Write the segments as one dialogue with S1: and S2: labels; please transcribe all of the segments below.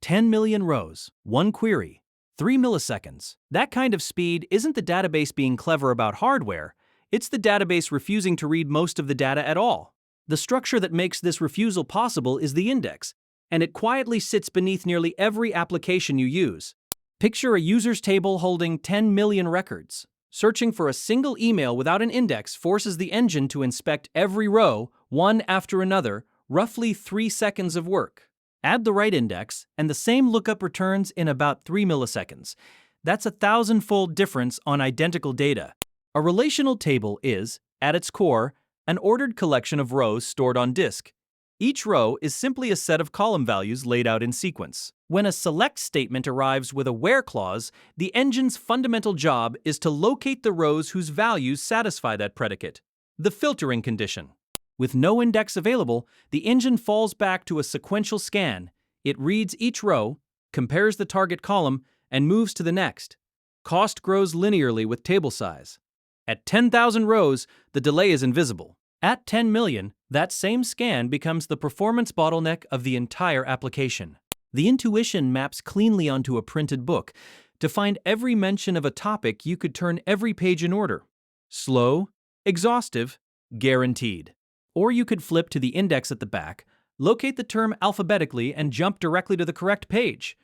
S1: 10 million rows, one query, 3 milliseconds. That kind of speed isn't the database being clever about hardware, it's the database refusing to read most of the data at all. The structure that makes this refusal possible is the index, and it quietly sits beneath nearly every application you use. Picture a user's table holding 10 million records. Searching for a single email without an index forces the engine to inspect every row, one after another, roughly 3 seconds of work. Add the right index, and the same lookup returns in about 3 milliseconds. That's a 1,000-fold difference on identical data. A relational table is, at its core, an ordered collection of rows stored on disk. Each row is simply a set of column values laid out in sequence. When a select statement arrives with a where clause, the engine's fundamental job is to locate the rows whose values satisfy that predicate, the filtering condition. With no index available, the engine falls back to a sequential scan. It reads each row, compares the target column, and moves to the next. Cost grows linearly with table size. At 10,000 rows, the delay is invisible. At 10 million, that same scan becomes the performance bottleneck of the entire application. The intuition maps cleanly onto a printed book. To find every mention of a topic, you could turn every page in order. Slow, exhaustive, guaranteed. Or you could flip to the index at the back, locate the term alphabetically, and jump directly to the correct page.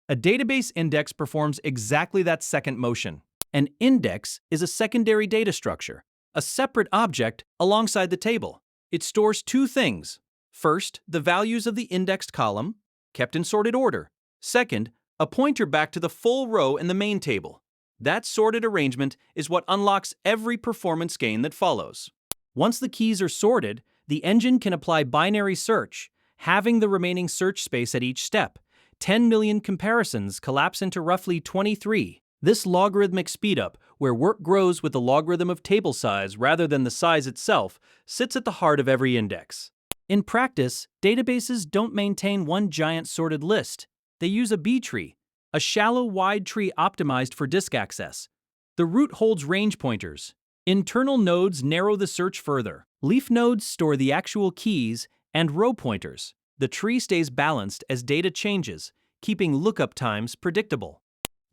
S1: A database index performs exactly that second motion. An index is a secondary data structure, a separate object alongside the table. It stores two things. First, the values of the indexed column, kept in sorted order. Second, a pointer back to the full row in the main table. That sorted arrangement is what unlocks every performance gain that follows. Once the keys are sorted, the engine can apply binary search, halving the remaining search space at each step. 10 million comparisons collapse into roughly 23. This logarithmic speedup, where work grows with the logarithm of table size rather than the size itself, sits at the heart of every index. In practice, databases don't maintain one giant sorted list. They use a B-tree, a shallow, wide tree optimized for disk access. The root holds range pointers. Internal nodes narrow the search further. Leaf nodes store the actual keys and row pointers. The tree stays balanced as data changes, keeping lookup times predictable.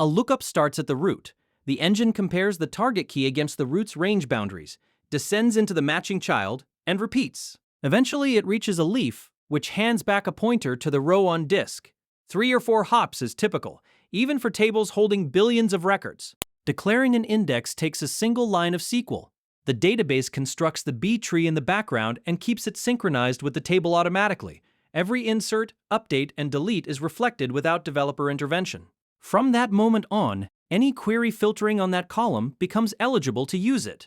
S1: A lookup starts at the root. The engine compares the target key against the root's range boundaries, descends into the matching child, and repeats. Eventually, it reaches a leaf, which hands back a pointer to the row on disk. 3 or 4 hops is typical, even for tables holding billions of records. Declaring an index takes a single line of SQL. The database constructs the B tree in the background and keeps it synchronized with the table automatically. Every insert, update, and delete is reflected without developer intervention. From that moment on, any query filtering on that column becomes eligible to use it.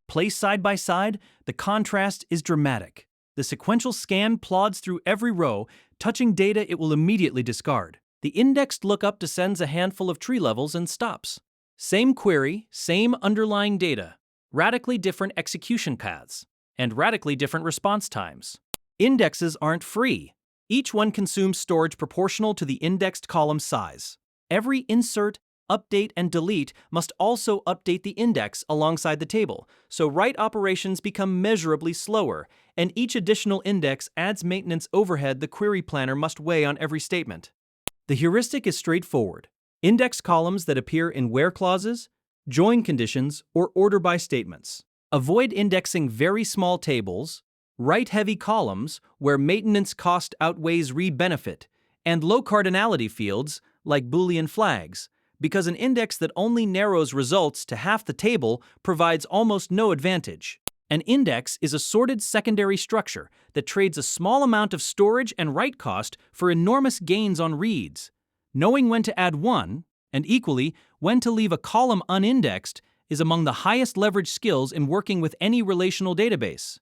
S1: Placed side by side, the contrast is dramatic. The sequential scan plods through every row, touching data it will immediately discard. The indexed lookup descends a handful of tree levels and stops. Same query, same underlying data, radically different execution paths, and radically different response times. Indexes aren't free. Each one consumes storage proportional to the indexed column size. Every insert, update, and delete must also update the index alongside the table, so write operations become measurably slower, and each additional index adds maintenance overhead the query planner must weigh on every statement. The heuristic is straightforward. Index columns that appear in where clauses, join conditions, or order by statements. Avoid indexing very small tables, write heavy columns where maintenance cost outweighs read benefit, and low cardinality fields like Boolean flags, because an index that only narrows results to half the table provides almost no advantage. An index is a sorted secondary structure that trades a small amount of storage and write cost for enormous gains on reads. Knowing when to add one, and equally, when to leave a column unindexed, is among the highest leverage skills in working with any relational database.